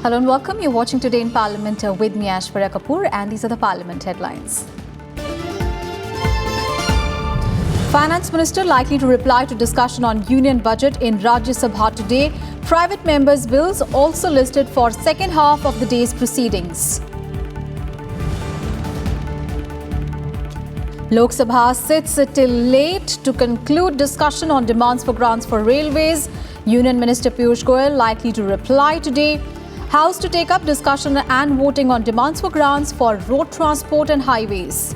Hello and welcome. You're watching Today in Parliament with me, Aishwarya Kapoor, and these are the Parliament headlines. Finance Minister likely to reply to discussion on Union Budget in Rajya Sabha today. Private members' bills also listed for second half of the day's proceedings. Lok Sabha sits till late to conclude discussion on demands for grants for railways. Union Minister Piyush Goyal likely to reply today. House to take up discussion and voting on demands for grants for road transport and highways.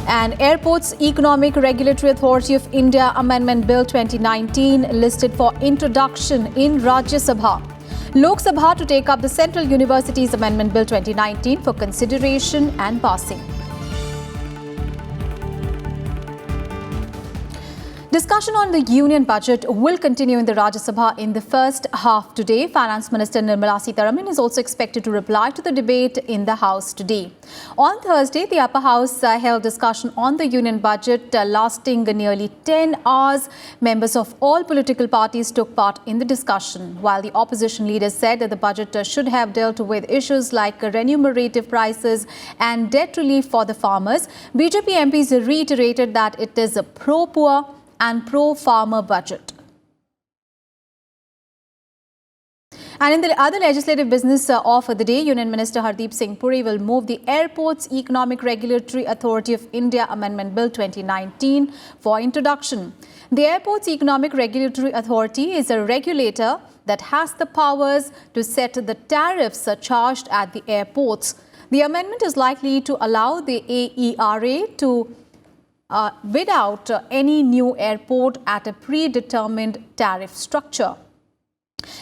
And Airports Economic Regulatory Authority of India Amendment Bill 2019 listed for introduction in Rajya Sabha. Lok Sabha to take up the Central Universities Amendment Bill 2019 for consideration and passing. Discussion on the Union Budget will continue in the Rajya Sabha in the first half today. Finance Minister Nirmala Sitharaman is also expected to reply to the debate in the House today. On Thursday, the Upper House held discussion on the Union Budget lasting nearly 10 hours. Members of all political parties took part in the discussion, while the opposition leaders said that the budget should have dealt with issues like remunerative prices and debt relief for the farmers. BJP MPs reiterated that it is a pro-poor and pro-farmer budget. And in the other legislative business of the day, Union Minister Hardeep Singh Puri will move the Airports Economic Regulatory Authority of India Amendment Bill 2019 for introduction. The Airports Economic Regulatory Authority is a regulator that has the powers to set the tariffs charged at the airports. The amendment is likely to allow the AERA to bid out any new airport at a predetermined tariff structure.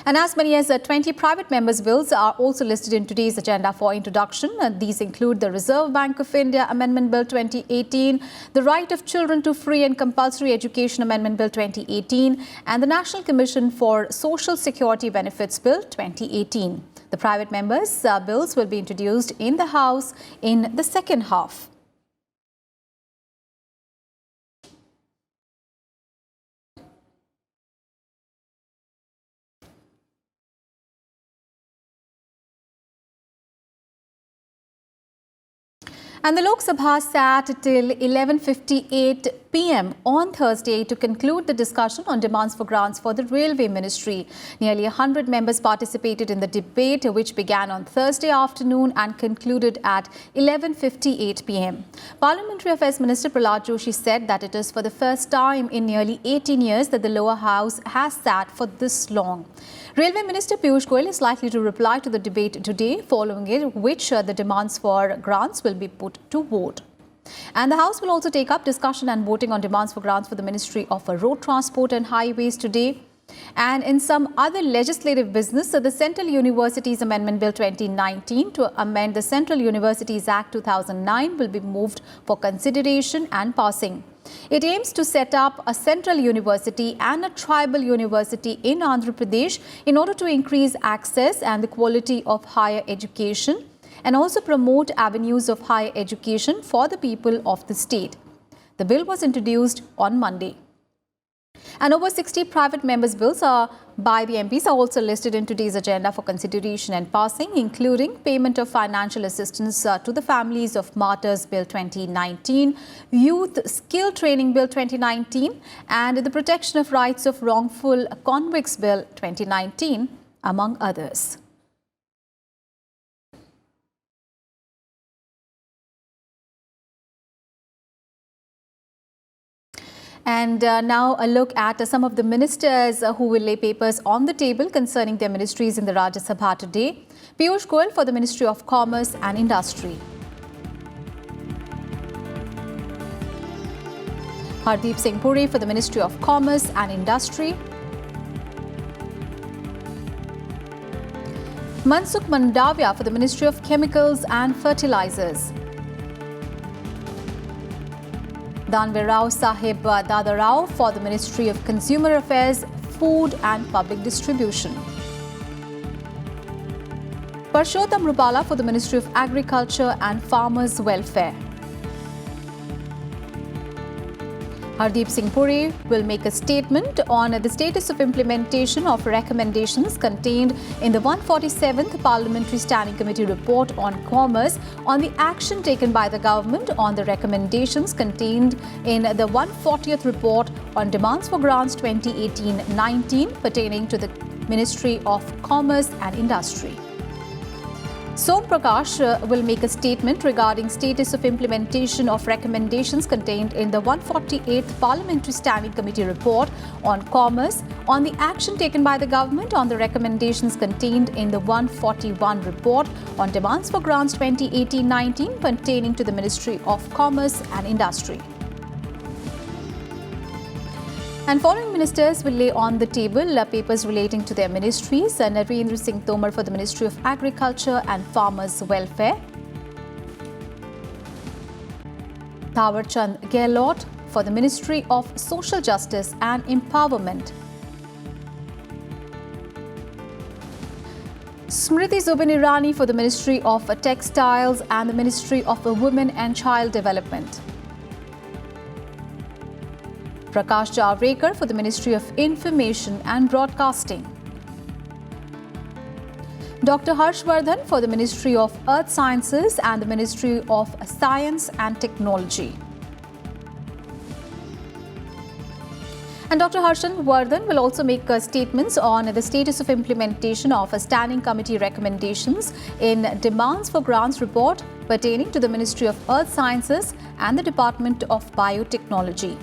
And as many as 20 private members' bills are also listed in today's agenda for introduction. These include the Reserve Bank of India Amendment Bill 2018, the Right of Children to Free and Compulsory Education Amendment Bill 2018, and the National Commission for Social Security Benefits Bill 2018. The private members' bills will be introduced in the House in the second half. And the Lok Sabha sat till 11:58 p.m. on Thursday to conclude the discussion on demands for grants for the Railway Ministry. Nearly 100 members participated in the debate, which began on Thursday afternoon and concluded at 11:58 p.m. Parliamentary Affairs Minister Prahlad Joshi said that it is for the first time in nearly 18 years that the lower house has sat for this long. Railway Minister Piyush Goyal is likely to reply to the debate today, following it, which the demands for grants will be put to vote. And the House will also take up discussion and voting on demands for grants for the Ministry of Road Transport and Highways today. And in some other legislative business, the Central Universities Amendment Bill 2019 to amend the Central Universities Act 2009 will be moved for consideration and passing. It aims to set up a central university and a tribal university in Andhra Pradesh in order to increase access and the quality of higher education and also promote avenues of higher education for the people of the state. The bill was introduced on Monday. And over 60 private members' bills by the MPs are also listed in today's agenda for consideration and passing, including payment of financial assistance to the families of martyrs Bill 2019, Youth Skill Training Bill 2019, and the Protection of Rights of Wrongful Convicts Bill 2019, among others. And now a look at some of the ministers who will lay papers on the table concerning their ministries in the Rajya Sabha today. Piyush Goyal for the Ministry of Commerce and Industry. Hardeep Singh Puri for the Ministry of Commerce and Industry. Mansukh Mandavia for the Ministry of Chemicals and Fertilizers. Danvirao Sahib Dadarao for the Ministry of Consumer Affairs, Food and Public Distribution. Purushottam Rupala for the Ministry of Agriculture and Farmers Welfare. Hardeep Singh Puri will make a statement on the status of implementation of recommendations contained in the 147th Parliamentary Standing Committee report on commerce on the action taken by the government on the recommendations contained in the 140th report on demands for grants 2018-19 pertaining to the Ministry of Commerce and Industry. Som Prakash will make a statement regarding status of implementation of recommendations contained in the 148th Parliamentary Standing Committee report on commerce on the action taken by the government on the recommendations contained in the 141 report on demands for grants 2018-19 pertaining to the Ministry of Commerce and Industry. And following ministers will lay on the table papers relating to their ministries. Narendra Singh Tomar for the Ministry of Agriculture and Farmers Welfare. Thawar Chand Gehlot for the Ministry of Social Justice and Empowerment. Smriti Zubin Irani for the Ministry of Textiles and the Ministry of Women and Child Development. Prakash Javadekar for the Ministry of Information and Broadcasting. Dr. Harshvardhan for the Ministry of Earth Sciences and the Ministry of Science and Technology. And Dr. Harshvardhan will also make statements on the status of implementation of a standing committee recommendations in demands for grants report pertaining to the Ministry of Earth Sciences and the Department of Biotechnology.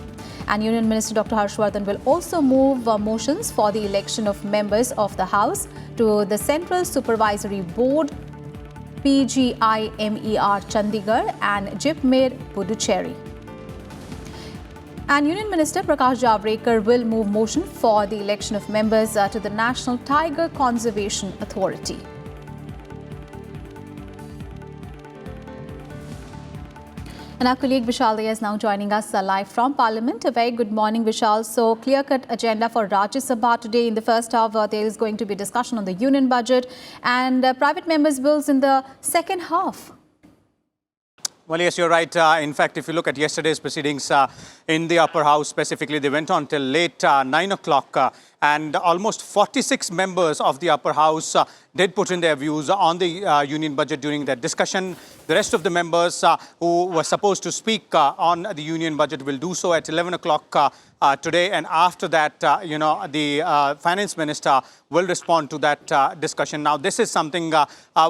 And Union Minister Dr. Harshvardhan will also move motions for the election of members of the House to the Central Supervisory Board, PGIMER Chandigarh and JIPMER Puducherry. And Union Minister Prakash Javadekar will move motion for the election of members to the National Tiger Conservation Authority. And our colleague Vishal Daya is now joining us live from Parliament. A very good morning, Vishal. So, clear-cut agenda for Rajya Sabha today. In the first half, there is going to be discussion on the union budget and private members' bills in the second half. Well, yes, you're right. In fact, if you look at yesterday's proceedings in the upper house specifically, they went on till late 9 o'clock and almost 46 members of the upper house did put in their views on the union budget during that discussion. The rest of the members who were supposed to speak on the union budget will do so at 11 o'clock today. And after that, the finance minister will respond to that discussion. Now, this is something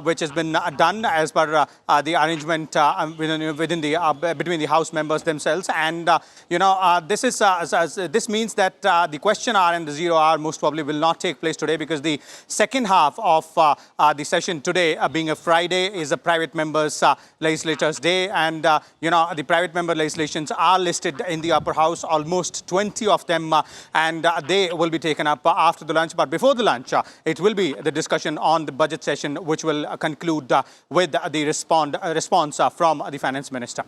which has been done as per the arrangement between the House members themselves. And, this means that the question hour and the 0 hour most probably will not take place today, because the second half of the session today, being a Friday, is a private members legislators day. And, the private member legislations are listed in the upper house, almost 20 of them, and they will be taken up after the lunch. But before the lunch, it will be the discussion on the budget session, which will conclude with the response from the finance minister.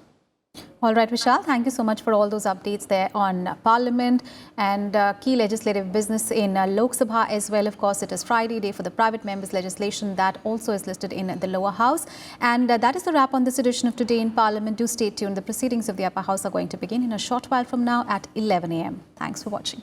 All right, Vishal, thank you so much for all those updates there on Parliament and key legislative business in Lok Sabha as well. Of course, it is Friday day for the private members legislation that also is listed in the lower house. And that is the wrap on this edition of Today in Parliament. Do stay tuned. The proceedings of the upper house are going to begin in a short while from now at 11 a.m. Thanks for watching.